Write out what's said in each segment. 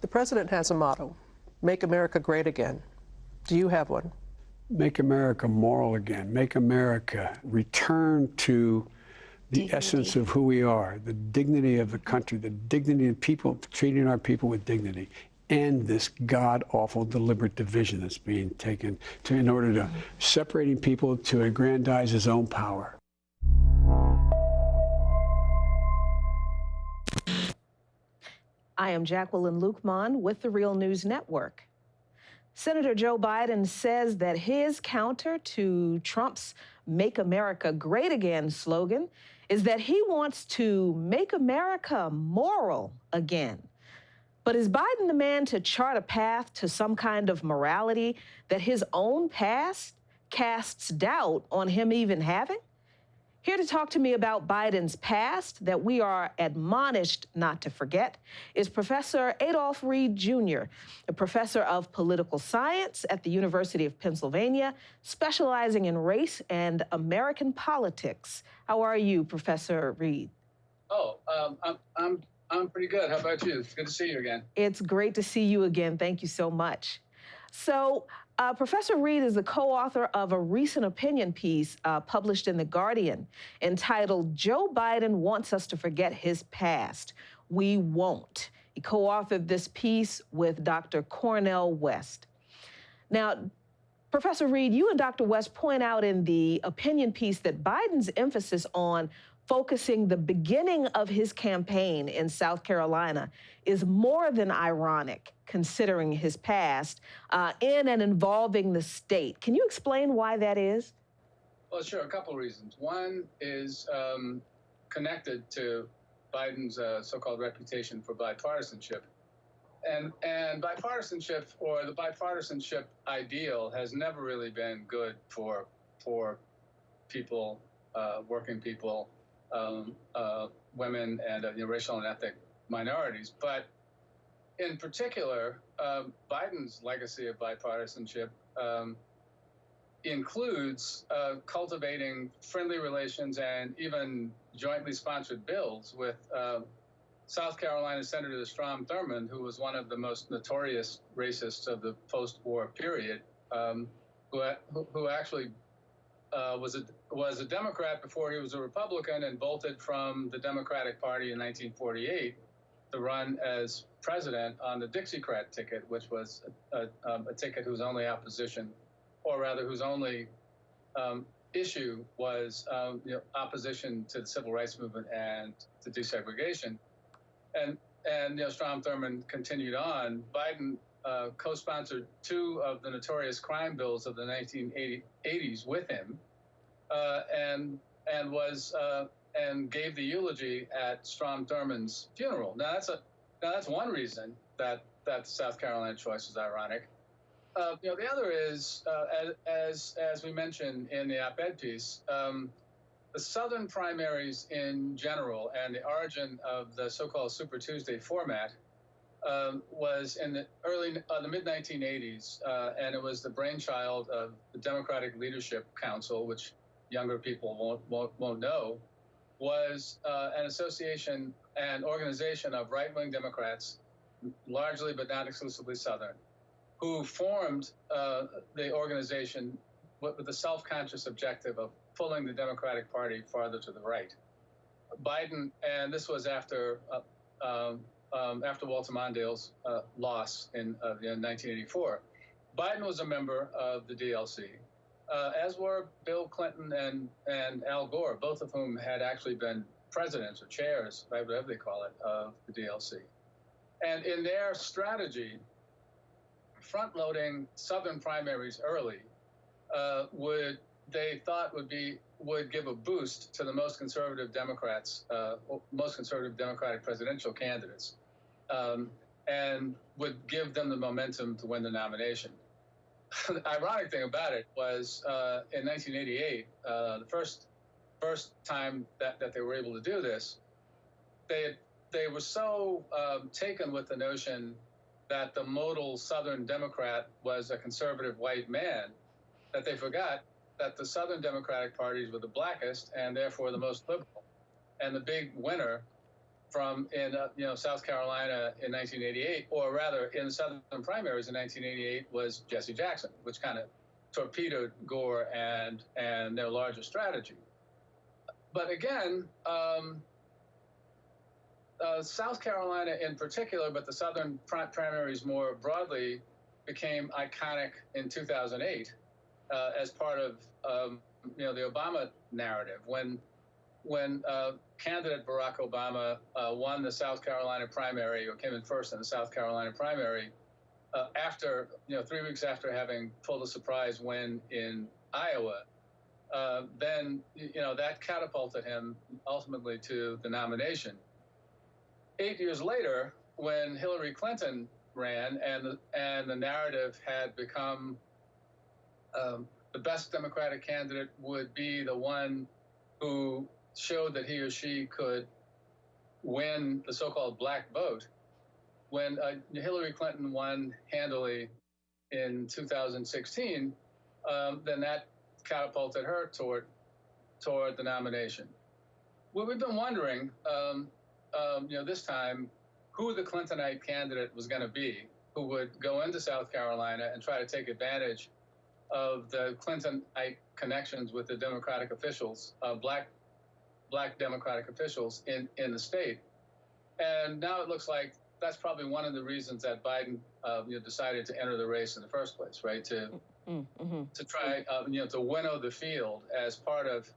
The president has a motto, make America great again. Do you have one? Make America moral again. Make America return to the essence of who we are, the dignity of the country, the dignity of people, treating our people with dignity, and this god-awful deliberate division that's being taken in order to separating people to aggrandize his own power. I am Jacqueline Luqman with the Real News Network. Senator Joe Biden says that his counter to Trump's Make America Great Again slogan is that he wants to make America moral again. But is Biden the man to chart a path to some kind of morality that his own past casts doubt on him even having? Here to talk to me about Biden's past that we are admonished not to forget is Professor Adolph Reed Jr., a professor of political science at the University of Pennsylvania, specializing in race and American politics. How are you, Professor Reed? I'm pretty good. How about you? It's good to see you again. It's great to see you again. Thank you so much. So, Professor Reed is the co-author of a recent opinion piece published in The Guardian entitled, Joe Biden Wants Us to Forget His Past. We Won't. He co-authored this piece with Dr. Cornel West. Now, Professor Reed, you and Dr. West point out in the opinion piece that Biden's emphasis on focusing the beginning of his campaign in South Carolina is more than ironic, considering his past in and involving the state. Can you explain why that is? Well, sure, a couple of reasons. One is connected to Biden's so-called reputation for bipartisanship. And bipartisanship, or the bipartisanship ideal, has never really been good for people, working people, women, and racial and ethnic minorities. But in particular, Biden's legacy of bipartisanship includes cultivating friendly relations and even jointly sponsored bills with South Carolina Senator Strom Thurmond, who was one of the most notorious racists of the post-war period, who actually was a Democrat before he was a Republican and bolted from the Democratic Party in 1948 to run as president on the Dixiecrat ticket, which was a ticket whose only opposition, or rather whose only issue was opposition to the civil rights movement and to desegregation. And Strom Thurmond continued on. Biden co-sponsored two of the notorious crime bills of the 1980s with him, and gave the eulogy at Strom Thurmond's funeral. Now that's one reason that the South Carolina choice is ironic. The other is, as we mentioned in the op-ed piece, the Southern primaries in general and the origin of the so-called Super Tuesday format was in the mid-1980s, and it was the brainchild of the Democratic Leadership Council, which younger people won't know, was an association and organization of right-wing Democrats, largely but not exclusively Southern, who formed the organization with the self-conscious objective of pulling the Democratic Party farther to the right. Biden, and this was after Walter Mondale's loss in 1984. Biden was a member of the DLC, as were Bill Clinton and Al Gore, both of whom had actually been presidents or chairs, whatever they call it, of the DLC. And in their strategy, front-loading Southern primaries early would give a boost to the most conservative Democrats, most conservative Democratic presidential candidates, and would give them the momentum to win the nomination. The ironic thing about it was in 1988, the first time that they were able to do this, they were so taken with the notion that the modal Southern Democrat was a conservative white man that they forgot that the Southern Democratic parties were the blackest and therefore the most liberal. And the big winner from in South Carolina in 1988, or rather in the Southern primaries in 1988, was Jesse Jackson, which kind of torpedoed Gore and their larger strategy. But again, South Carolina in particular, but the Southern primaries more broadly, became iconic in 2008 as part of the Obama narrative when candidate Barack Obama won the South Carolina primary, or came in first in the South Carolina primary, after 3 weeks after having pulled a surprise win in Iowa. Then that catapulted him ultimately to the nomination. 8 years later, when Hillary Clinton ran, and the narrative had become the best Democratic candidate would be the one who showed that he or she could win the so-called black vote. When Hillary Clinton won handily in 2016, then that catapulted her toward the nomination. Well, we've been wondering, this time, who the Clintonite candidate was going to be, who would go into South Carolina and try to take advantage of the Clintonite connections with the Democratic officials, black Democratic officials in the state. And now it looks like that's probably one of the reasons that Biden decided to enter the race in the first place, right? To try to winnow the field as part of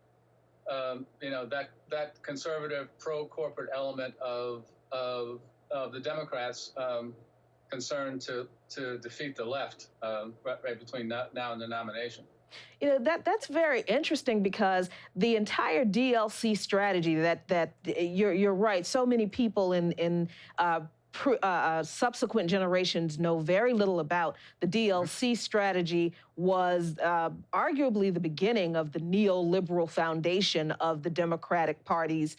that conservative pro-corporate element of the Democrats concerned to defeat the left right between now and the nomination. That's very interesting, because the entire DLC strategy that you're right. So many people in subsequent generations know very little about. The DLC strategy was arguably the beginning of the neoliberal foundation of the Democratic Party's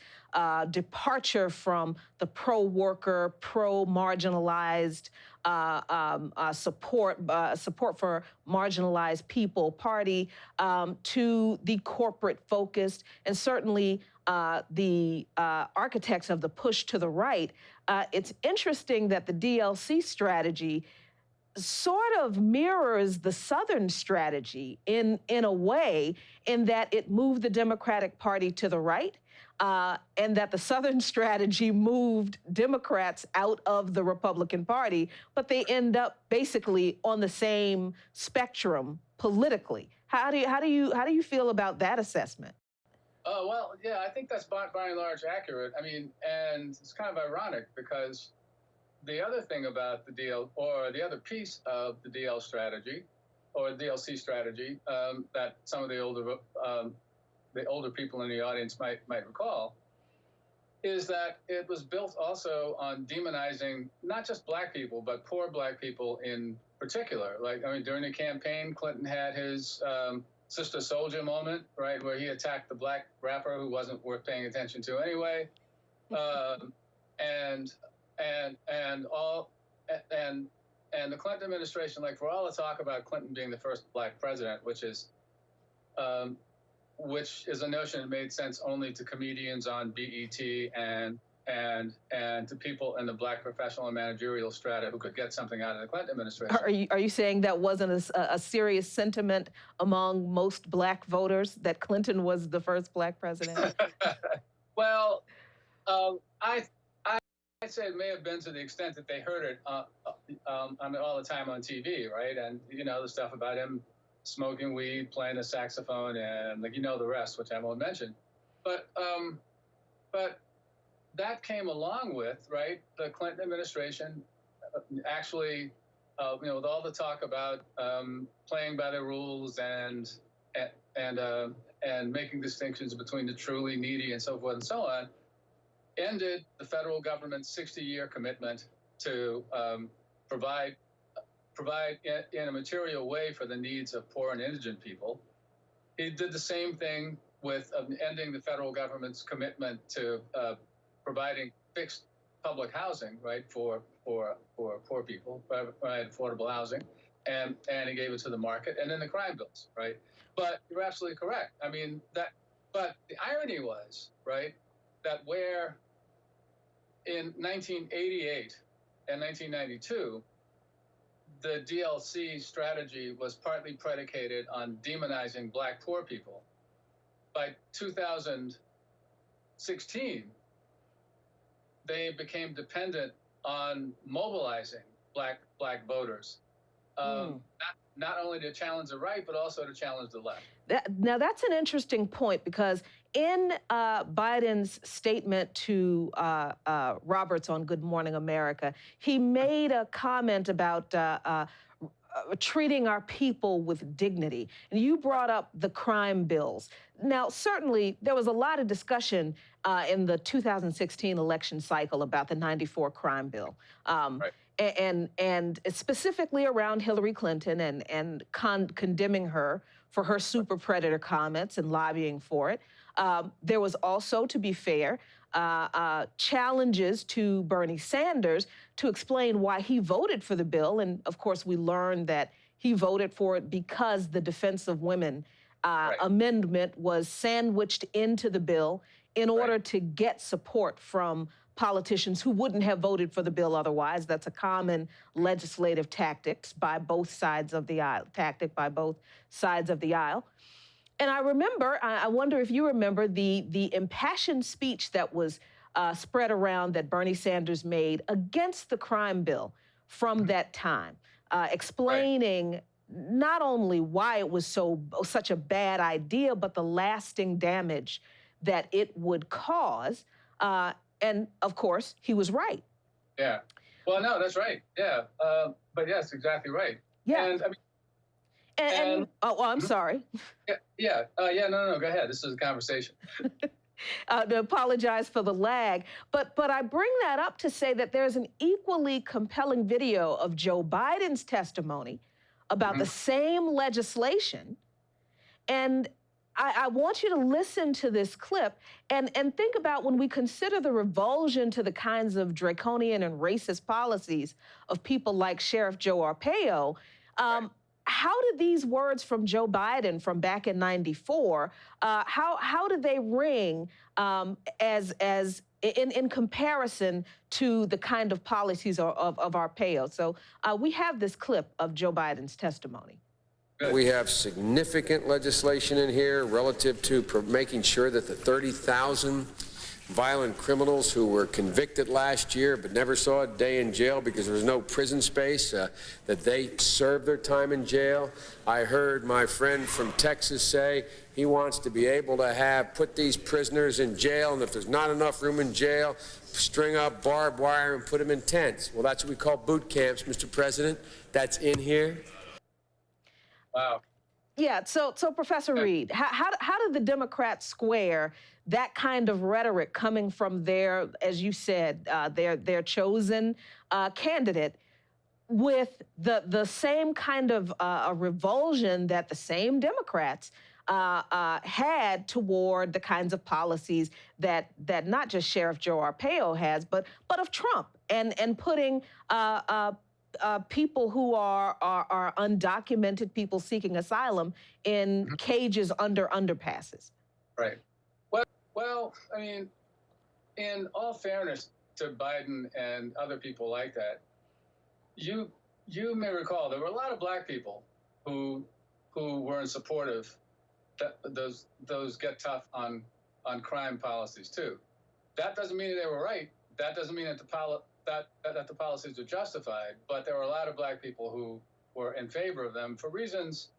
departure from the pro-worker, pro-marginalized support for marginalized people party to the corporate-focused, and certainly the architects of the push to the right. It's interesting that the DLC strategy sort of mirrors the Southern strategy in a way, in that it moved the Democratic Party to the right, and that the Southern strategy moved Democrats out of the Republican Party, but they end up basically on the same spectrum politically. How do you feel about that assessment? Well, yeah, I think that's by and large accurate. I mean, and it's kind of ironic, because the other thing about the DL, or the other piece of the DL strategy, or DLC strategy, that some of the older people in the audience might recall, is that it was built also on demonizing not just black people, but poor black people in particular. During the campaign, Clinton had his Sister Soldier moment, right, where he attacked the black rapper who wasn't worth paying attention to anyway, and the Clinton administration, for all the talk about Clinton being the first black president, which is a notion that made sense only to comedians on BET and to people in the black professional and managerial strata who could get something out of the Clinton administration. Are you saying that wasn't a serious sentiment among most black voters, that Clinton was the first black president? Well, I'd say it may have been to the extent that they heard it all the time on TV, right? And the stuff about him smoking weed, playing the saxophone, and the rest, which I won't mention. But that came along with, right, the Clinton administration actually, with all the talk about playing by the rules and making distinctions between the truly needy and so forth and so on, ended the federal government's 60-year commitment to provide in a material way for the needs of poor and indigent people. He did the same thing with ending the federal government's commitment to providing fixed public housing, right, for poor people, right, affordable housing, and he gave it to the market, and then the crime bills, right? But you're absolutely correct. I mean, but the irony was, right, that where in 1988 and 1992, the DLC strategy was partly predicated on demonizing Black poor people. By 2016, they became dependent on mobilizing Black voters, not only to challenge the right, but also to challenge the left. Now, that's an interesting point, because in Biden's statement to Roberts on Good Morning America, he made a comment about treating our people with dignity. And you brought up the crime bills. Now, certainly, there was a lot of discussion in the 2016 election cycle about the 94 crime bill. Right. And specifically around Hillary Clinton and condemning her for her super predator comments and lobbying for it. There was also, to be fair, challenges to Bernie Sanders to explain why he voted for the bill. And of course, we learned that he voted for it because the Defense of Women amendment was sandwiched into the bill in order to get support from politicians who wouldn't have voted for the bill otherwise. That's a common legislative tactic by both sides of the aisle. And I remember, I wonder if you remember the impassioned speech that was spread around that Bernie Sanders made against the crime bill from that time, explaining not only why it was such a bad idea, but the lasting damage that it would cause. And of course, he was right. Yeah. Well, no, that's right. Yeah. But yes, exactly right. Yeah. And I'm sorry. Yeah. No. Go ahead. This is a conversation. To apologize for the lag, but I bring that up to say that there's an equally compelling video of Joe Biden's testimony about the same legislation, and I want you to listen to this clip and think about, when we consider the revulsion to the kinds of draconian and racist policies of people like Sheriff Joe Arpaio, how did these words from Joe Biden from back in '94, how did they ring in comparison to the kind of policies of Arpaio? So we have this clip of Joe Biden's testimony. We have significant legislation in here relative to making sure that the 30,000 violent criminals who were convicted last year but never saw a day in jail because there was no prison space, that they serve their time in jail. I heard my friend from Texas say he wants to be able to put these prisoners in jail, and if there's not enough room in jail, string up barbed wire and put them in tents. Well, that's what we call boot camps, Mr. President. That's in here. Wow. Yeah, so Professor Reed, how did the Democrats square that kind of rhetoric coming from their, as you said, their chosen candidate, with the same kind of a revulsion that the same Democrats had toward the kinds of policies that not just Sheriff Joe Arpaio has, but of Trump, and putting people who are undocumented people seeking asylum in cages under underpasses? Right. Well, I mean, in all fairness to Biden and other people like that, you may recall there were a lot of Black people who were in support of those get tough on crime policies too. That doesn't mean that they were right. That doesn't mean that the policies are justified. But there were a lot of Black people who were in favor of them for reasons,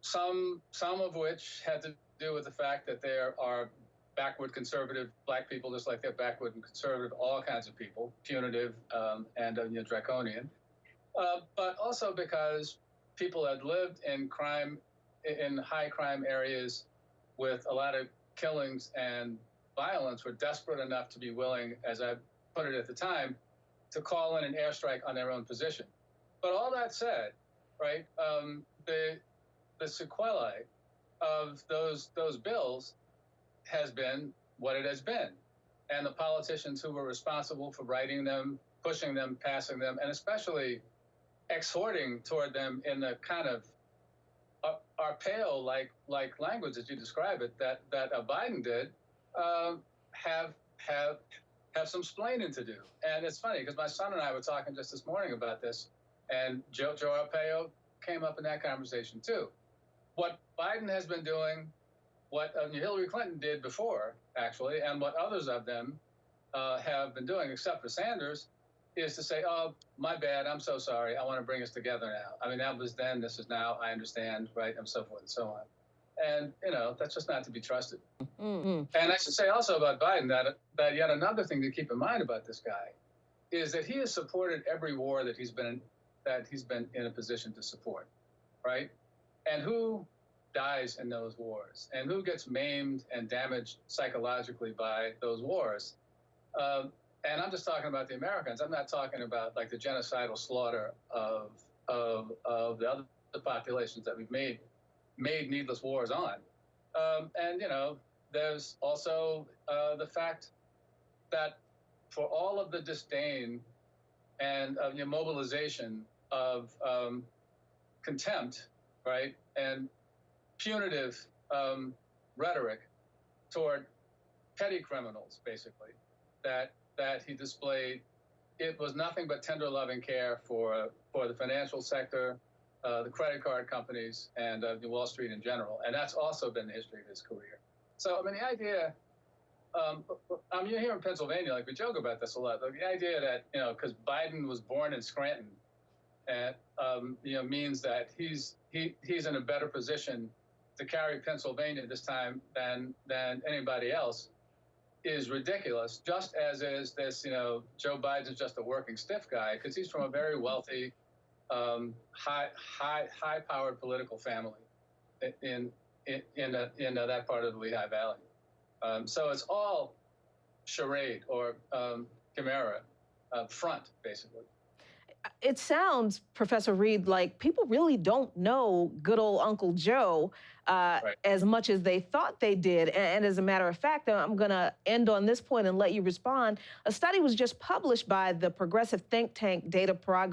some of which had to do with the fact that there are backward conservative Black people, just like they're backward and conservative all kinds of people, punitive and draconian. But also because people had lived in high crime areas with a lot of killings and violence, were desperate enough to be willing, as I put it at the time, to call in an airstrike on their own position. But all that said, right, the sequelae of those bills has been what it has been. And the politicians who were responsible for writing them, pushing them, passing them, and especially exhorting toward them in the kind of Arpaio-like language, as you describe it, that Biden did, have have some splaining to do. And it's funny because my son and I were talking just this morning about this, and Joe Arpaio came up in that conversation too. What Biden has been doing, what Hillary Clinton did before, actually, and what others of them have been doing, except for Sanders, is to say, oh, my bad, I'm so sorry, I want to bring us together now. I mean, that was then, this is now, I understand, right, and so forth and so on. And, that's just not to be trusted. Mm-hmm. And I should say also about Biden that yet another thing to keep in mind about this guy is that he has supported every war that he's been in a position to support, right? And who dies in those wars, and who gets maimed and damaged psychologically by those wars. And I'm just talking about the Americans. I'm not talking about like the genocidal slaughter of the other populations that we've made needless wars on. And there's also the fact that for all of the disdain and mobilization of contempt, right, and punitive rhetoric toward petty criminals, basically, that he displayed, it was nothing but tender loving care for the financial sector, the credit card companies, and Wall Street in general. And that's also been the history of his career. So, I mean, the idea, you're here in Pennsylvania, like we joke about this a lot, but the idea that, because Biden was born in Scranton, and, means that he's in a better position to carry Pennsylvania this time than anybody else is ridiculous, just as is this, Joe Biden's just a working stiff guy, because he's from a very wealthy, high-powered political family in that part of the Lehigh Valley. So it's all charade or chimera front, basically. It sounds, Professor Reed, like people really don't know good old Uncle Joe right. as much as they thought they did. And as a matter of fact, I'm going to end on this point and let you respond. A study was just published by the progressive think tank Data for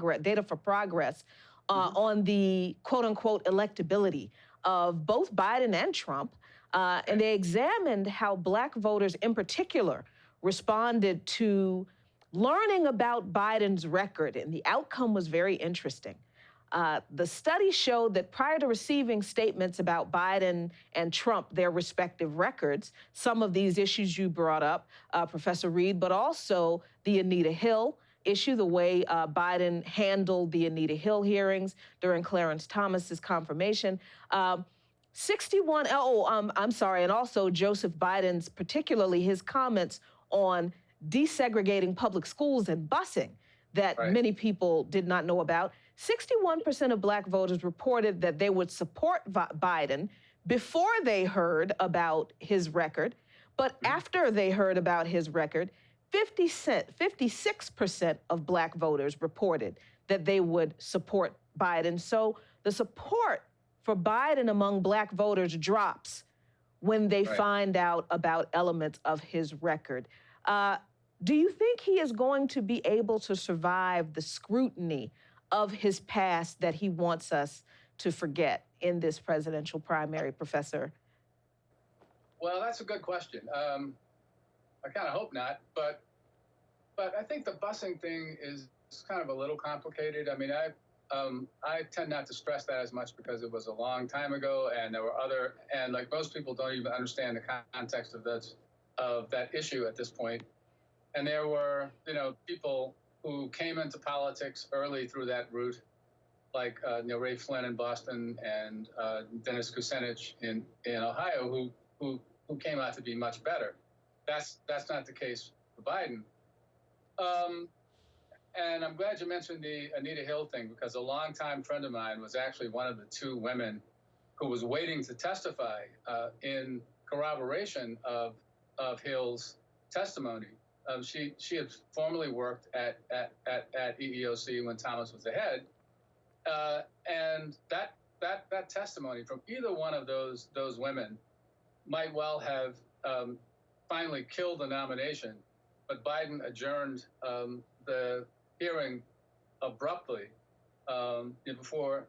Progress on the quote-unquote electability of both Biden and Trump. And they examined how Black voters in particular responded to learning about Biden's record, and the outcome was very interesting. The study showed that prior to receiving statements about Biden and Trump, their respective records, some of these issues you brought up, Professor Reed, but also the Anita Hill issue, the way Biden handled the Anita Hill hearings during Clarence Thomas's confirmation. I'm sorry, and also Joseph Biden's, particularly his comments on desegregating public schools and busing that right. many people did not know about. 61% of Black voters reported that they would support Biden before they heard about his record, but after they heard about his record, 56% of Black voters reported that they would support Biden. So the support for Biden among Black voters drops when they right. find out about elements of his record. Do you think he is going to be able to survive the scrutiny of his past that he wants us to forget in this presidential primary, Professor? Well, that's a good question. I kind of hope not, but I think the busing thing is kind of a little complicated. I mean, I tend not to stress that as much because it was a long time ago, and there were and like most people don't even understand the context of that issue at this point. And there were, people who came into politics early through that route, like Ray Flynn in Boston and Dennis Kucinich in Ohio, who came out to be much better. That's not the case for Biden. And I'm glad you mentioned the Anita Hill thing, because a longtime friend of mine was actually one of the two women who was waiting to testify in corroboration of Hill's testimony. She had formerly worked at EEOC when Thomas was the head, and that testimony from either one of those women might well have finally killed the nomination, but Biden adjourned the hearing abruptly before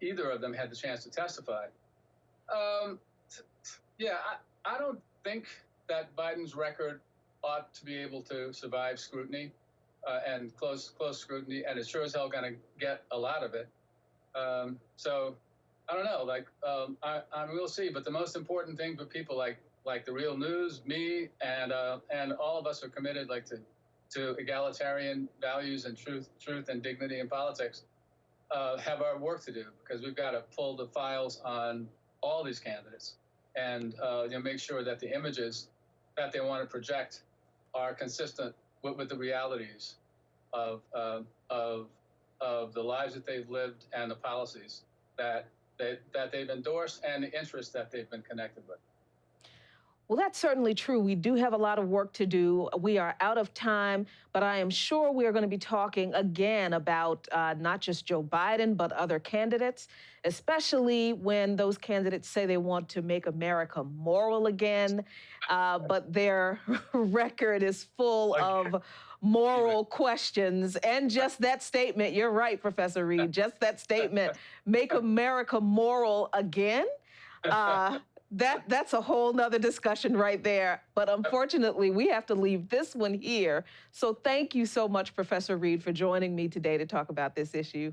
either of them had the chance to testify. I don't think that Biden's record ought to be able to survive scrutiny and close scrutiny, and it's sure as hell going to get a lot of it. So I don't know, like we'll see. But the most important thing for people like the Real News, me, and all of us are committed to egalitarian values and truth and dignity in politics. Have our work to do, because we've got to pull the files on all these candidates and make sure that the images that they want to project are consistent with the realities of the lives that they've lived and the policies that they've endorsed and the interests that they've been connected with. Well, that's certainly true. We do have a lot of work to do. We are out of time, but I am sure we are going to be talking again about not just Joe Biden, but other candidates, especially when those candidates say they want to make America moral again, but their record is full of moral questions. And just that statement, you're right, Professor Reed, just that statement, make America moral again. That's a whole nother discussion right there. But unfortunately, we have to leave this one here. So thank you so much, Professor Reed, for joining me today to talk about this issue.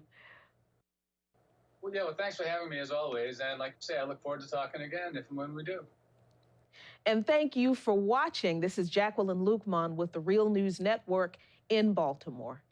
Well, yeah, well, thanks for having me as always. And like I say, I look forward to talking again if and when we do. And thank you for watching. This is Jacqueline Luqman with the Real News Network in Baltimore.